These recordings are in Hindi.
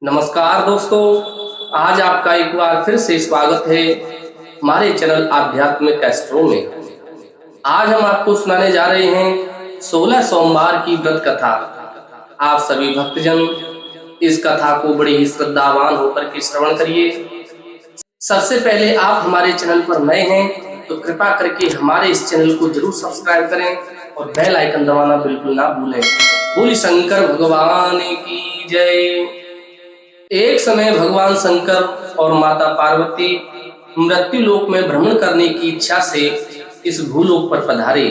नमस्कार दोस्तों, आज आपका एक बार फिर से स्वागत है हमारे चैनल आध्यात्मिक एस्ट्रो में। आज हम आपको सुनाने जा रहे हैं 16 सोमवार की व्रत कथा। आप सभी भक्तजन इस कथा को बड़े ही श्रद्धावान होकर के श्रवण करिए। सबसे पहले आप हमारे चैनल पर नए हैं तो कृपा करके हमारे इस चैनल को जरूर सब्सक्राइब करें और बेल आइकन दबाना बिल्कुल ना भूलें। बोलिए शंकर भगवान की जय। एक समय भगवान शंकर और माता पार्वती मृत्यु लोक में भ्रमण करने की इच्छा से इस भूलोक पर पधारे।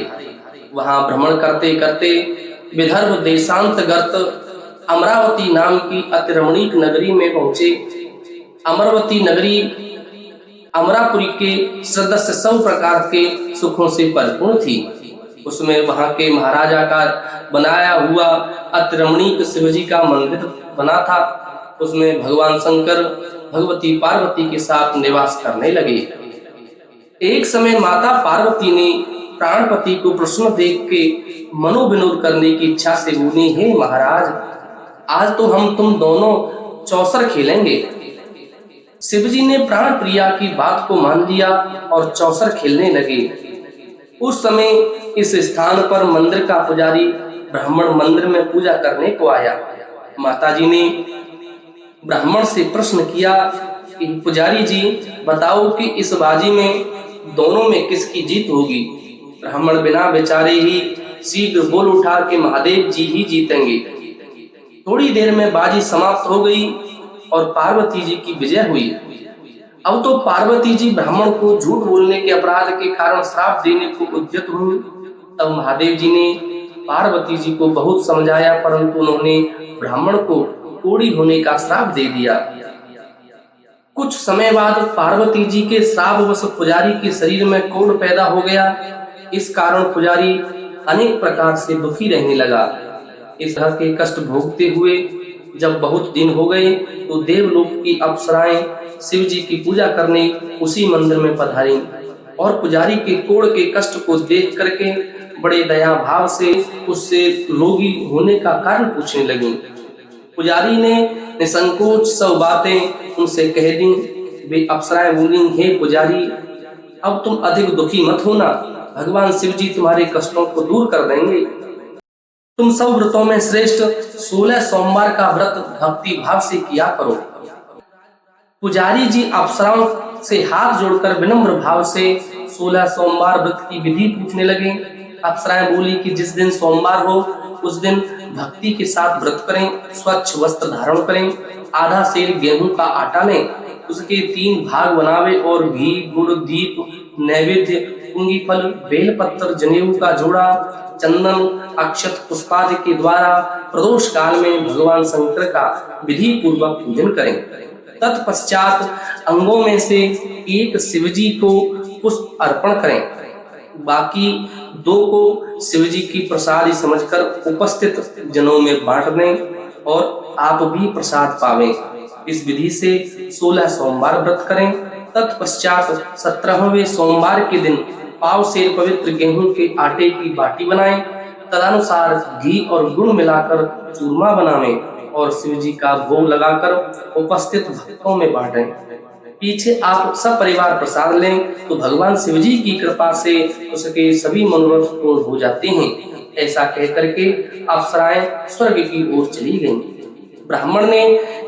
वहां भ्रमण करते करते विदर्भ देशांतर्गत अमरावती नाम की अति रमणीक नगरी में पहुंचे। अमरावती नगरी अमरापुरी के सदस्य सब प्रकार के सुखों से परिपूर्ण थी। उसमें वहां के महाराजा का बनाया हुआ अति रमणीक शिवजी का मंदिर बना था। उसमें भगवान शंकर भगवती पार्वती के साथ निवास करने लगे। एक समय माता पार्वती ने प्राणपति को प्रसन्न देख के मनोविनोद करने की इच्छा से बोली, हे महाराज, आज तो हम तुम दोनों चौसर खेलेंगे। शिवजी ने प्राण प्रिया की बात को मान लिया और चौसर खेलने लगे। उस समय इस स्थान पर मंदिर का पुजारी ब्राह्मण मंदिर में पूजा करने को आया। माताजी ने ब्राह्मण से प्रश्न किया कि पुजारी जी, बताओ कि इस बाजी में दोनों में किसकी जीत होगी। ब्राह्मण बिना विचारे ही शीघ्र बोल उठा कि महादेव जी ही जीतेंगे। थोड़ी देर में बाजी समाप्त हो गई और पार्वती जी की विजय हुई। अब तो पार्वती जी ब्राह्मण को झूठ बोलने के अपराध के कारण श्राप देने को उद्यत हुई। तब महादेव जी ने पार्वती जी को बहुत समझाया, परंतु उन्होंने ब्राह्मण को कोढ़ी होने का श्राप दे दिया। कुछ समय बाद पार्वती जी के श्रापवश पुजारी के शरीर में कोढ़ पैदा हो गया। इस कारण पुजारी अनेक प्रकार से दुखी रहने लगा। इस तरह के कष्ट भोगते हुए जब बहुत दिन हो गए तो देवलोक की अप्सराएं शिव जी की पूजा करने उसी मंदिर में पधारी और पुजारी के कोढ़ के कष्ट को देख करके बड़े दया भाव से उससे रोगी होने का कारण पूछने लगी। पुजारी ने निसंकोच सब बातें उनसे कह दी। वे अप्सराएं बोली, हे पुजारी, अब तुम अधिक दुखी मत होना, भगवान शिव जी तुम्हारे कष्टों को दूर कर देंगे। तुम सब व्रतों में श्रेष्ठ 16 सोमवार का व्रत भक्ति भाव से किया करो। पुजारी जी अप्सराओं से हाथ जोड़कर विनम्र भाव से 16 सोमवार व्रत की विधि पूछने लगे। अप्सराएं बोली कि जिस दिन सोमवार हो उस दिन भक्ति के साथ व्रत करें, स्वच्छ वस्त्र धारण करें, आधा सेर गेहूं का आटा लें, उसके 3 भाग बनावे और घी, गुड़, दीप, नैवेद्य, पुंगी फल, बेलपत्र, जनेऊ का जोड़ा, चंदन, अक्षत, पुष्पादि के द्वारा प्रदोष काल में भगवान शंकर का विधि पूर्वक पूजन करें। तत्पश्चात अंगों में से एक शिवजी को पुष्प अर्पण करें, बाकी 2 को शिवजी की प्रसादी समझकर उपस्थित जनों में बांट दें और आप भी प्रसाद पावें। इस विधि से 16 सोमवार व्रत करें। तत्पश्चात 17वें सोमवार के दिन पाव सेर पवित्र गेहूं के आटे की बाटी बनाएं, तदनुसार घी और गुड़ मिलाकर चूरमा बनावें और शिवजी का भोग लगाकर उपस्थित भक्तों में बांटें। पीछे आप सब परिवार प्रसाद लें तो भगवान शिवजी की कृपा से उसके सभी मनोरथ पूर्ण हो जाते हैं। ऐसा कह करके अप्सराएं स्वर्ग की ओर चली गईं। ब्राह्मण ने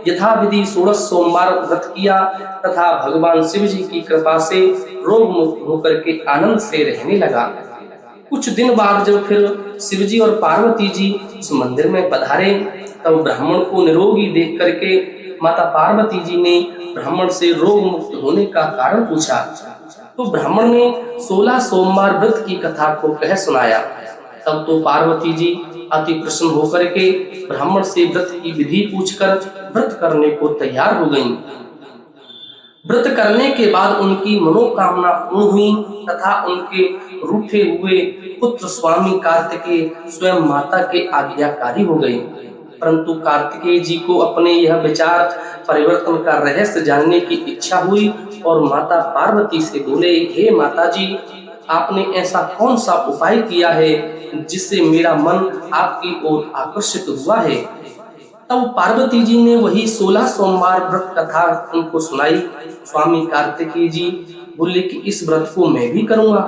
यथाविधि 16 सोमवार व्रत किया तथा भगवान शिवजी की कृपा से रोग मुक्त होकर के आनंद से रहने लगा। कुछ दिन बाद जब फिर शिवजी और पार्वती जी उस मंदिर में पधारे तब ब्राह्मण को निरोगी देख करके माता पार्वती जी ने ब्राह्मण से रोग मुक्त होने का कारण पूछा। तो ब्राह्मण ने 16 सोमवार व्रत की कथा को कह सुनाया। तब तो पार्वती जी अति प्रसन्न होकर के ब्राह्मण से व्रत की विधि पूछकर व्रत करने को तैयार हो गईं। व्रत करने के बाद उनकी मनोकामना पूर्ण हुई तथा उनके रूठे हुए पुत्र स्वामी कार्तिकेय स्वयं माता के आज्ञाकारी हो गए। परंतु कार्तिकेय जी को अपने यह विचार परिवर्तन का रहस्य जानने की इच्छा हुई और माता पार्वती से बोले, हे माता जी, आपने ऐसा कौन सा उपाय किया है जिससे मेरा मन आपकी ओर आकर्षित हुआ है। तब पार्वती जी ने वही 16 सोमवार व्रत कथा उनको सुनाई। स्वामी कार्तिकेय जी बोले कि इस व्रत को मैं भी करूंगा,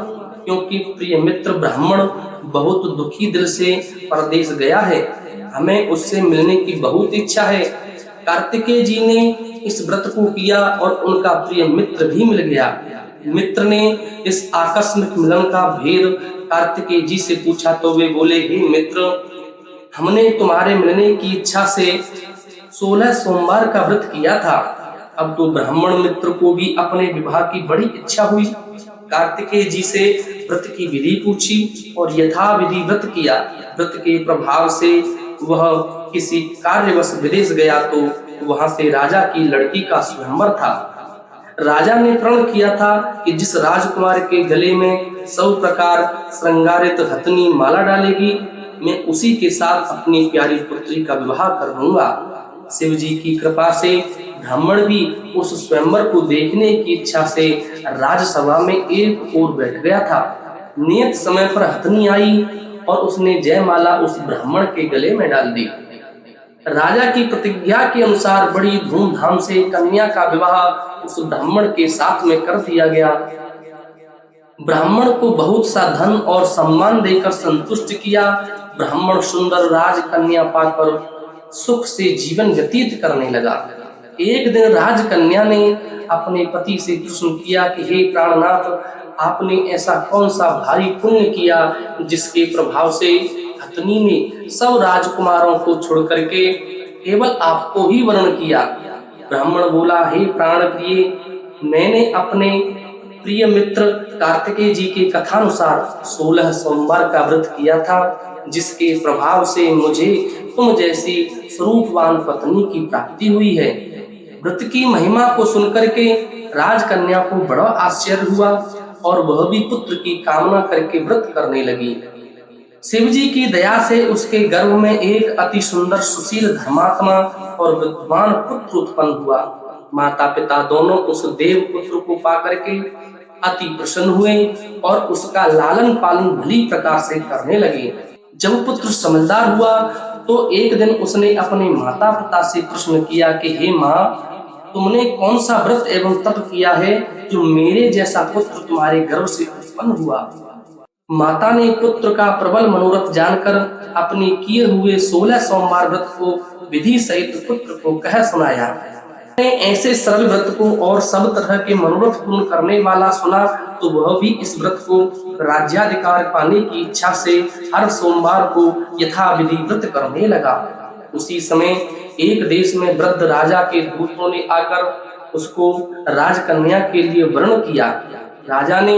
क्योंकि प्रिय मित्र ब्राह्मण बहुत दुखी दिल से परदेश गया है, हमें उससे मिलने की बहुत इच्छा है। कार्तिकेय जी ने इस व्रत को किया और उनका प्रिय मित्र भी मिल गया। मित्र ने इस आकस्मिक मिलन का भेद कार्तिकेय जी से पूछा तो वे बोले, हे मित्र, हमने तुम्हारे मिलने की इच्छा से 16 सोमवार का व्रत किया था। अब तो ब्राह्मण मित्र को भी अपने विवाह की बड़ी इच्छा हुई। कार्तिकेय जी से व्रत की विधि पूछी और यथाविधि व्रत किया। व्रत के प्रभाव से वह किसी कार्यवश विदेश गया तो वहां से राजा की लड़की का स्वयंवर था। राजा ने प्रण किया था कि जिस राजकुमार के गले में सब प्रकार श्रृंगारित हथनी माला डालेगी, मैं उसी के साथ अपनी प्यारी पुत्री का विवाह कर दूंगा। शिव जी की कृपा से ब्राह्मण भी उस स्वयंवर को देखने की इच्छा से राजसभा में एक ओर बैठ गया था। नियत समय पर हथनी आई और उसने जयमाला उस ब्राह्मण के गले में डाल दी। राजा की प्रतिज्ञा के अनुसार बड़ी धूमधाम से कन्या का विवाह उस ब्राह्मण के साथ में कर दिया गया। ब्राह्मण को बहुत सा धन और सम्मान देकर संतुष्ट किया। ब्राह्मण सुंदर राजकन्या पाकर सुख से जीवन व्यतीत करने लगा। एक दिन राजकन्या ने अपने पति से प्रश्न किया कि हे प्राणनाथ, आपने ऐसा कौन सा भारी पुण्य किया जिसके प्रभाव से हथनी ने सब राजकुमारों को छोड़ करके केवल आपको ही वर्ण किया। ब्राह्मण बोला, हे प्राण प्रिय, मैंने अपने प्रिय मित्र कार्तिकेय जी के कथानुसार 16 सोमवार का व्रत किया था, जिसके प्रभाव से मुझे तुम जैसी स्वरूपवान पत्नी की प्राप्ति हुई है। व्रत की महिमा को सुनकर के राजकन्या को बड़ा आश्चर्य हुआ और वह भी पुत्र की कामना करके व्रत करने लगी। शिव जी की दया से उसके गर्भ में एक अति सुंदर सुशील धर्मात्मा और विद्वान पुत्र उत्पन्न हुआ। माता पिता दोनों उस देव पुत्र को पाकर के अति प्रसन्न हुए और उसका लालन पालन भली प्रकार से करने लगे। जब पुत्र समझदार हुआ तो एक दिन उसने अपने माता पिता से प्रश्न किया कि हे माँ, तुमने कौन सा व्रत एवं तप किया है जो मेरे जैसा पुत्र तुम्हारे गर्भ से उत्पन्न हुआ। माता ने पुत्र का प्रबल मनोरथ जानकर अपने किए हुए 16 सोमवार व्रत को विधि सहित पुत्र को कह सुनाया। ऐसे सरल व्रत को और सब तरह के मनोरथ पूर्ण करने वाला सुना तो वह भी इस व्रत को राज्याधिकार पाने की इच्छा से हर सोमवार को यथाविधि व्रत करने लगा। उसी समय एक देश में वृद्ध राजा के दूतों ने आकर उसको राजकन्या के लिए वर्ण किया। राजा ने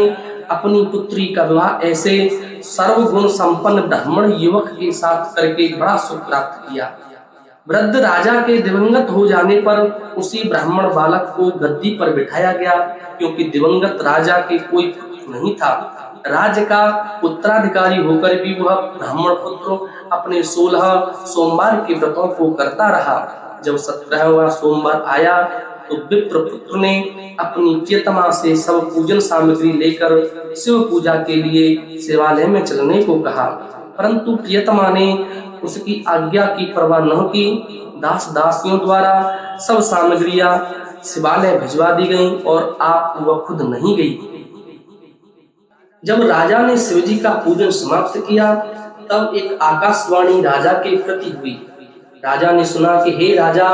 अपनी पुत्री का विवाह ऐसे सर्वगुण संपन्न ब्राह्मण युवक के साथ करके बड़ा सुख प्राप्त किया। वृद्ध राजा के दिवंगत हो जाने पर उसी ब्राह्मण बालक को गद्दी पर बिठाया गया, क्योंकि दिवंगत राजा के कोई पुत्र नहीं था। राज्य का उत्तराधिकारी होकर भी वह ब्राह्मण पुत्र अपने 16 सोमवार के व्रतों को करता रहा। जब 17वां सोमवार आया तो विप्र पुत्र ने अपनी प्रियतमा से सब पूजन सामग्री लेकर शिव पूजा के लिए शिवालय में चलने को कहा, परंतु प्रियतमा ने उसकी आज्ञा की परवाह न की। दास दासियों द्वारा सब सामग्रियां शिवालय भिजवा दी गईं और वह खुद नहीं गई। जब राजा ने शिवजी का पूजन समाप्त किया तब एक आकाशवाणी राजा के प्रति हुई। राजा ने सुना कि हे राजा,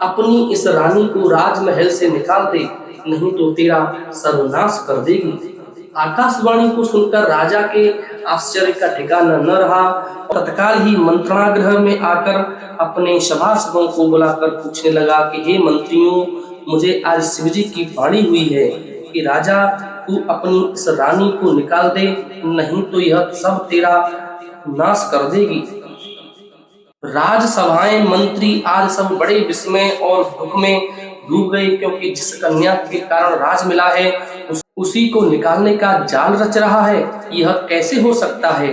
अपनी इस रानी को राजमहल से निकाल दे, नहीं तो तेरा सर्वनाश कर देगी। आकाशवाणी को सुनकर राजा के आश्चर्य का ठिकाना न रहा। तत्काल ही मंत्रणागृह में आकर अपने सभासदों को बुलाकर पूछने लगा कि हे मंत्रियों, मुझे आज शिवजी की वाणी हुई है कि राजा तू अपनी इस रानी को निकाल दे, नहीं तो यह सब तेरा नाश कर देगी। राजसभाएं मंत्री आज सब बड़े विस्मय और दुख में डूब गए, क्योंकि जिस कन्या के कारण राज मिला है उसी को निकालने का जाल रच रहा है। यह कैसे हो सकता है।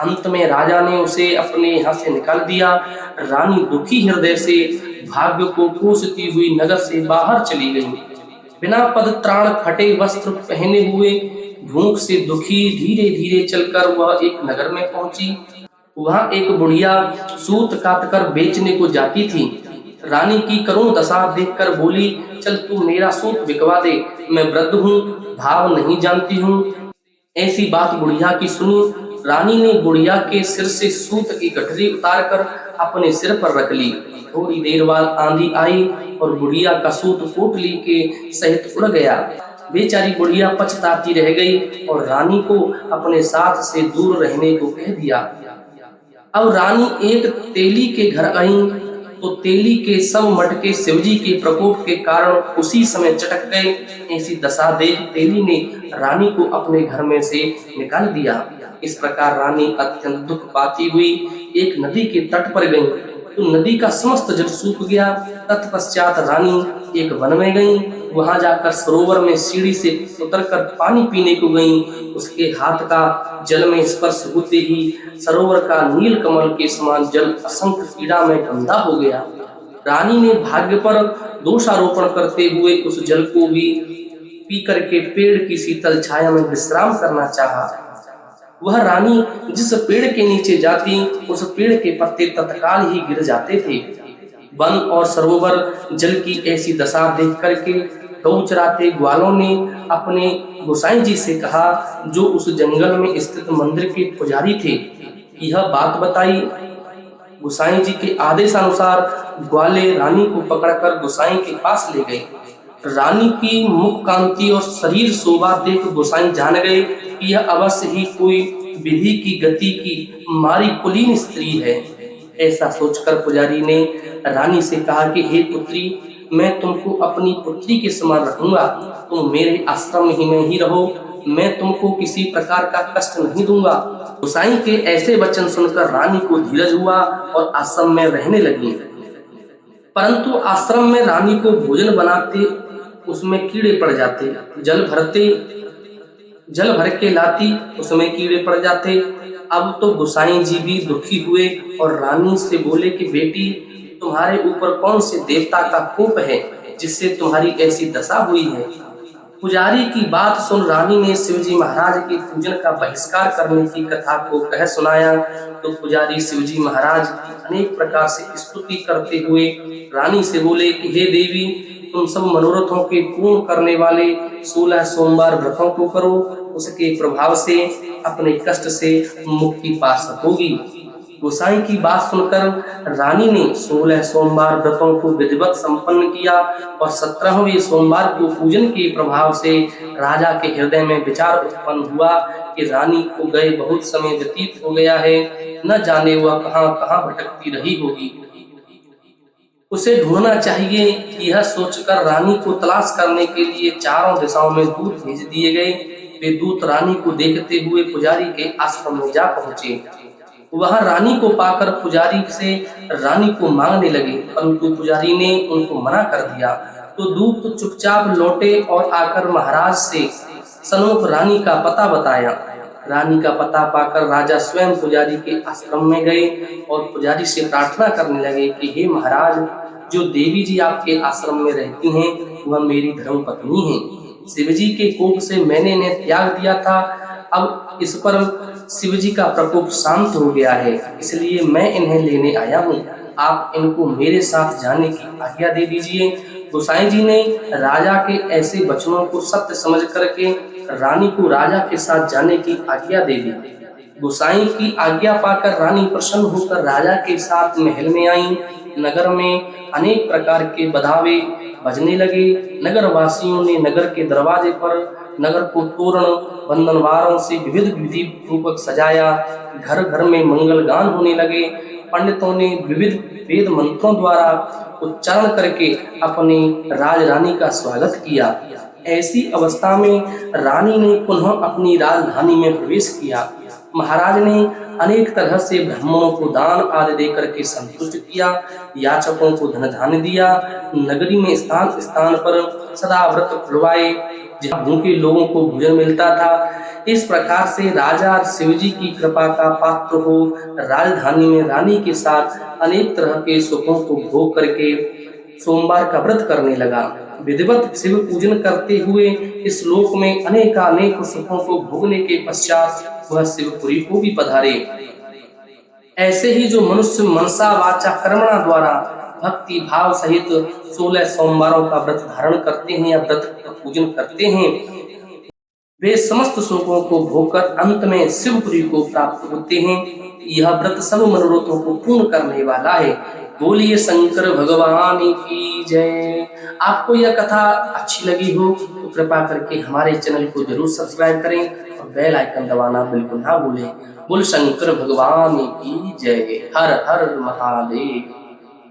अंत में राजा ने उसे अपने यहाँ से निकाल दिया। रानी दुखी हृदय से भाग्य को कोसती हुई नगर से बाहर चली गई। बिना पदत्राण फटे वस्त्र पहने हुए भूख से दुखी धीरे धीरे चलकर वह एक नगर में पहुंची। वहां एक बुढ़िया सूत काट कर बेचने को जाती थी। रानी की करुण दशा देखकर बोली, चल तू मेरा सूत बिकवा दे, मैं वृद्ध हूँ, भाव नहीं जानती हूँ। ऐसी बात बुढ़िया की सुनी। रानी ने बुढ़िया के सिर से सूत की गठरी उतारकर अपने सिर पर रख ली। थोड़ी देर बाद आंधी आई और बुढ़िया का सूत पोटली के सहित उड़ गया। बेचारी बुढ़िया पछताती रह गई और रानी को अपने साथ से दूर रहने को कह दिया। अब रानी एक तेली के घर आई तो तेली के सब मटके शिवजी के प्रकोप के कारण उसी समय चटक गए। ऐसी दशा देख तेली ने रानी को अपने घर में से निकाल दिया। इस प्रकार रानी अत्यंत दुख पाती हुई एक नदी के तट पर गई तो नदी का समस्त जल सूख गया। तत्पश्चात रानी एक वन में गई। वहां जाकर सरोवर में सीढ़ी से उतरकर पानी पीने को गई। उसके हाथ का जल में स्पर्श होते ही सरोवर का नील कमल के समान जल असंख्य पीड़ा में गंदा हो गया। रानी ने भाग्य पर दोषारोपण करते हुए उस जल को भी पी करके पेड़ की शीतल छाया में विश्राम करना चाहा। वह रानी जिस पेड़ के नीचे जाती उस पेड़ के पत्ते तत्काल ही गिर जाते थे। वन और सरोवर जल की ऐसी दशा देख करके गौ चराते ग्वालों ने अपने गोसाई जी से कहा, जो उस जंगल में स्थित मंदिर के पुजारी थे, यह बात बताई। गोसाई जी के आदेशानुसार ग्वाले रानी को पकड़कर गोसाई के पास ले गए। रानी की मुख कांति और शरीर शोभा देख गोसाई जान गए कि यह अवश्य ही कोई विधि की गति की मारी कुलीन स्त्री है। ऐसा सोचकर पुजारी ने रानी से कहा कि हे पुत्री, मैं तुमको अपनी पुत्री के समान रखूंगा, तुम मेरे आश्रम में ही रहो, मैं तुमको किसी प्रकार का कष्ट नहीं दूंगा। गोसाई के ऐसे वचन सुनकर रानी को धीरज हुआ और आश्रम में रहने लगी। परंतु आश्रम में रानी को भोजन बनाते उसमें कीड़े पड़ जाते, जल भर के लाती उसमें कीड़े पड़ जाते। अब तो गोसाई जी भी दुखी हुए और रानी से बोले कि बेटी, तुम्हारे ऊपर कौन से देवता का कोप है जिससे तुम्हारी ऐसी दशा हुई है। पुजारी की बात सुन रानी ने शिवजी महाराज के पूजन का बहिष्कार करने की कथा को कह सुनाया। तो पुजारी शिवजी महाराज की अनेक प्रकार से स्तुति करते हुए रानी से बोले कि हे देवी, तुम सब मनोरथों के पूर्ण करने वाले 16 सोमवार व्रतों को करो, उसके प्रभाव से अपने कष्ट से मुक्ति पा सकोगी। गोसाई की बात सुनकर रानी ने 16 सोमवार व्रतों को विधिवत संपन्न किया और 17वें सोमवार को पूजन के प्रभाव से राजा के हृदय में विचार उत्पन्न हुआ कि रानी को गए बहुत समय व्यतीत हो गया है, न जाने वह कहां कहां भटकती रही होगी, उसे ढूंढना चाहिए। यह सोचकर रानी को तलाश करने के लिए चारों दिशाओं में दूत भेज दिए गए। वे दूत रानी को देखते हुए पुजारी के आश्रम में जा पहुंचे। वहां रानी को पाकर पुजारी से रानी को मांगने लगे, परंतु पुजारी ने उनको मना कर दिया। तो दूत चुपचाप लौटे और आकर महाराज से सन्मुख रानी का पता बताया। रानी का पता पाकर राजा स्वयं पुजारी के आश्रम में गए और पुजारी से प्रार्थना करने लगे कि हे महाराज, जो देवी जी आपके आश्रम में रहती हैं वह मेरी धर्म पत्नी हैं। शिवजी के कोप से मैंने इन्हें त्याग दिया था, अब इस पर शिवजी का प्रकोप शांत हो गया है, इसलिए मैं इन्हें लेने आया हूँ। आप इनको मेरे साथ जाने की आज्ञा दे दीजिए। गोसाई जी ने राजा के ऐसे वचनों को सत्य समझ करके रानी को राजा के साथ जाने की आज्ञा दे दी। गोसाई की आज्ञा पाकर रानी प्रसन्न होकर राजा के साथ महल में आई। नगर में अनेक प्रकार के बधावे बजने लगे। नगर वासियों ने नगर के दरवाजे पर नगर को तोरण बंधनवारों से विविध विधि पूर्वक सजाया। घर घर में मंगल गान होने लगे। पंडितों ने विविध वेद मंत्रों द्वारा उच्चारण करके अपनी राजरानी का स्वागत किया। ऐसी अवस्था में रानी ने पुनः अपनी राजधानी में प्रवेश किया। महाराज ने अनेक तरह से ब्राह्मणों को दान आदि देकर के संतुष्ट किया। याचकों को धन धान्य दिया। नगरी में स्थान स्थान पर सदा व्रत खुलवाए जहाँ भूखे लोगों को भोजन मिलता था। इस प्रकार से राजा शिवजी की कृपा का पात्र हो राजधानी में रानी के साथ अनेक तरह के सुखों को भोग करके सोमवार का व्रत करने लगा। विधिवत शिव पूजन करते हुए इस लोक में अनेकानेक सुखों को भोगने के पश्चात वह शिवपुरी को भी पधारे। ऐसे ही जो मनुष्य मनसा वाचा कर्मणा द्वारा भक्ति भाव सहित 16 सोमवारों का व्रत धारण करते हैं या व्रत का पूजन करते हैं, वे समस्त शोकों को भोगकर अंत में शिवपुरी को प्राप्त होते हैं। यह व्रत सब मनोरथों को पूर्ण करने वाला है। बोलिए शंकर भगवान की जय। आपको यह कथा अच्छी लगी हो तो कृपा करके हमारे चैनल को जरूर सब्सक्राइब करें और बेल आइकन दबाना बिल्कुल ना भूलें। बोल शंकर भगवान की जय। हर हर महादेव।